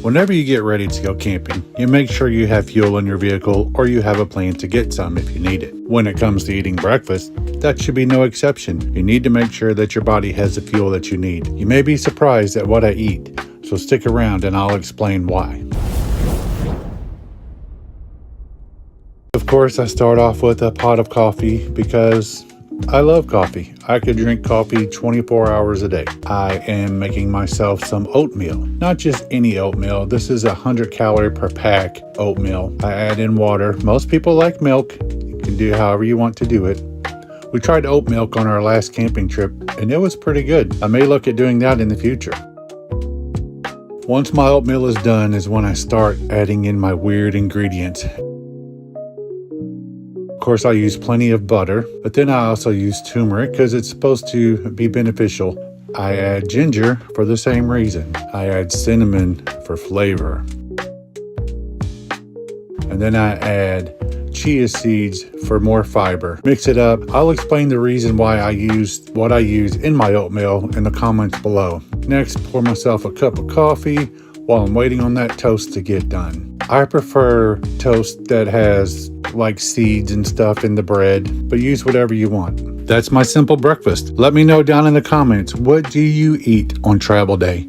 Whenever you get ready to go camping, you make sure you have fuel in your vehicle or you have a plan to get some if you need it. When it comes to eating breakfast, that should be no exception. You need to make sure that your body has the fuel that you need. You may be surprised at what I eat, so stick around and I'll explain why. Of course, I start off with a pot of coffee because I love coffee. I could drink coffee 24 hours a day. I am making myself some oatmeal. Not just any oatmeal. This is 100 calorie per pack oatmeal. I add in water. Most people like milk. You can do however you want to do it. We tried oat milk on our last camping trip and it was pretty good. I may look at doing that in the future. Once my oatmeal is done is when I start adding in my weird ingredients. Of course, I use plenty of butter, but then I also use turmeric because it's supposed to be beneficial. I add ginger for the same reason. I add cinnamon for flavor. And then I add chia seeds for more fiber. Mix it up. I'll explain the reason why I use what I use in my oatmeal in the comments below. Next, pour myself a cup of coffee while I'm waiting on that toast to get done. I prefer toast that has like seeds and stuff in the bread, but use whatever you want. That's my simple breakfast. Let me know down in the comments, what do you eat on travel day?